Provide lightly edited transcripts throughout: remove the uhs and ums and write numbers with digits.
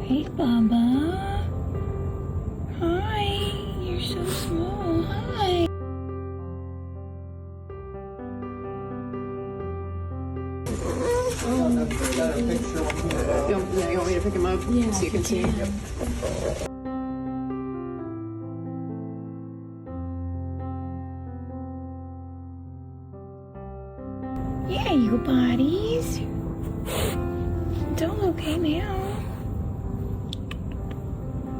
Hey, Bubba. Hi. You're so small. Hi. You want me to pick him up so you can see? Yeah, you buddies. It's all okay now.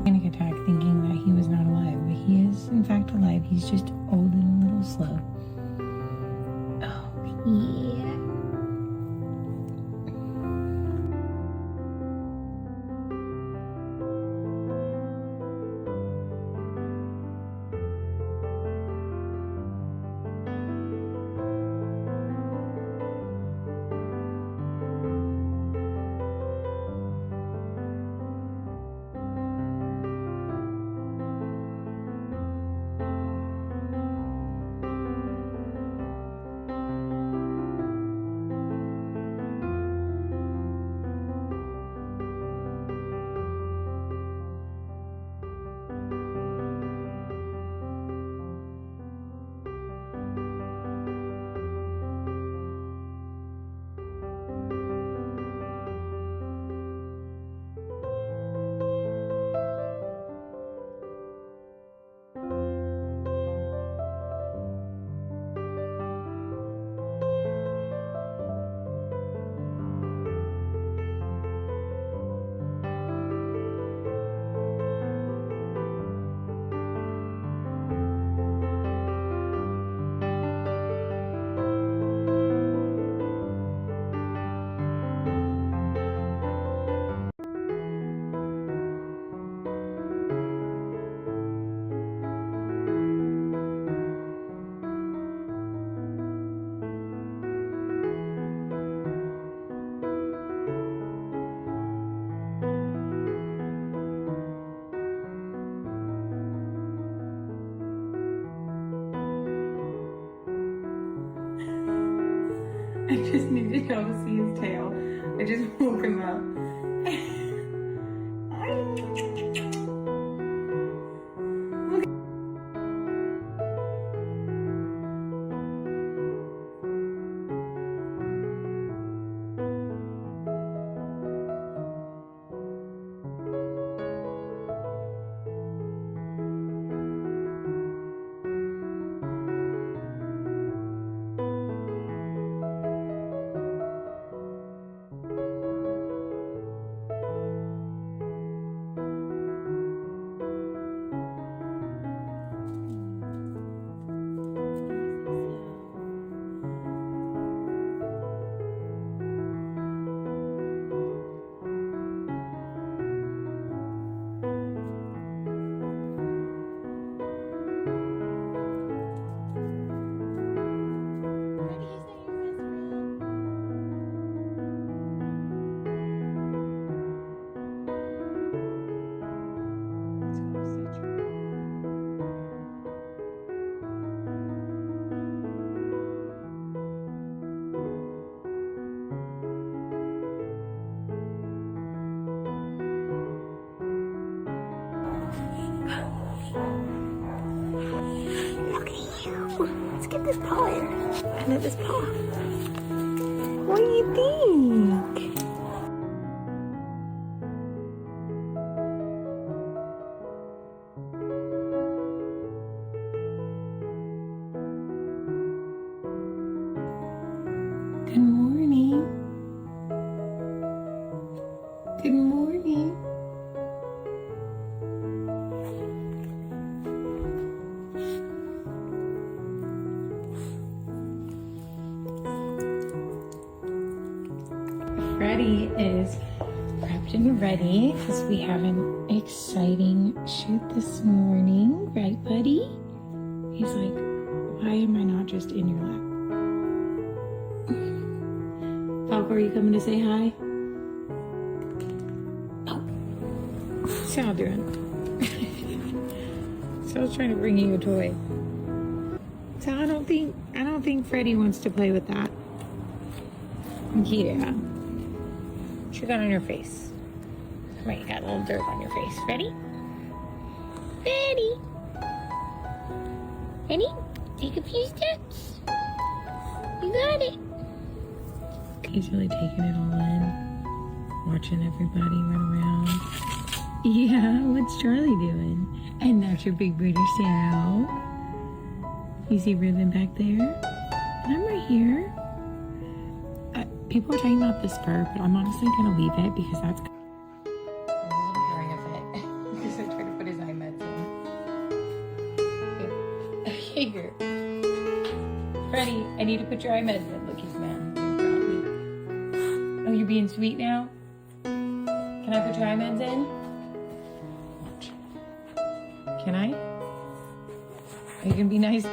Panic attack thinking that he was not alive, but he is in fact alive. He's just old and a little slow. Oh, yeah. I just needed y'all to see his tail. I just woke him up. Let's get this paw in. Under this paw. What do you think? Good morning. Good morning. Freddie is prepped and ready because we have an exciting shoot this morning, right, buddy? He's like, why am I not just in your lap? Falco, are you coming to say hi? Oh, Sal doing? Sal's trying to bring you a toy. So I don't think Freddie wants to play with that. Yeah. What you got on your face? Right, you got a little dirt on your face. Ready? Ready? Ready? Take a few steps. You got it. He's really taking it all in. Watching everybody run around. Yeah, what's Charlie doing? And that's your big brother Sal. You see Ribbon back there? And I'm right here. People are talking about this fur, but I'm honestly gonna leave it because that's. I'm a little throwing a fit because I tried to put his eye meds in. Here. Freddie, I need to put your eye meds in. Look, he's mad. Oh, you're being sweet now? Can I put your eye meds in? Watch. Can I? Are you gonna be nice?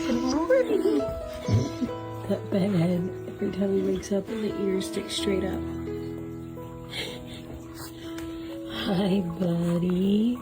Good morning. That bedhead, every time he wakes up, the ears stick straight up. Hi, buddy.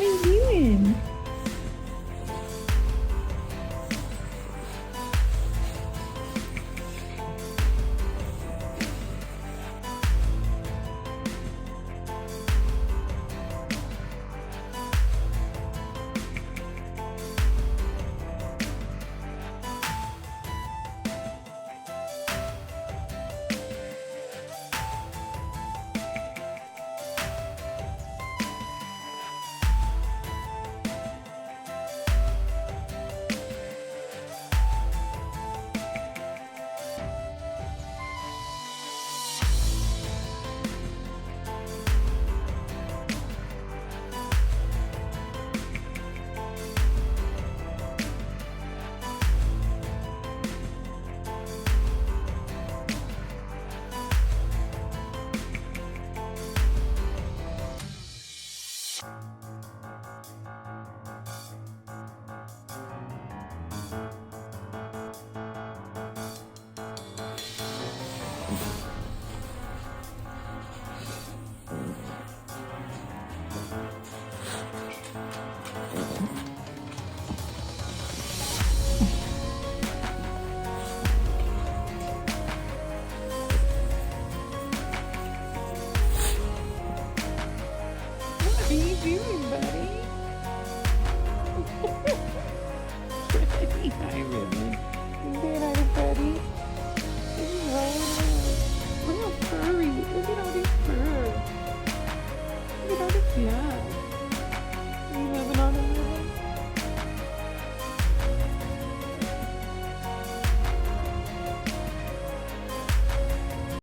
What are you doing?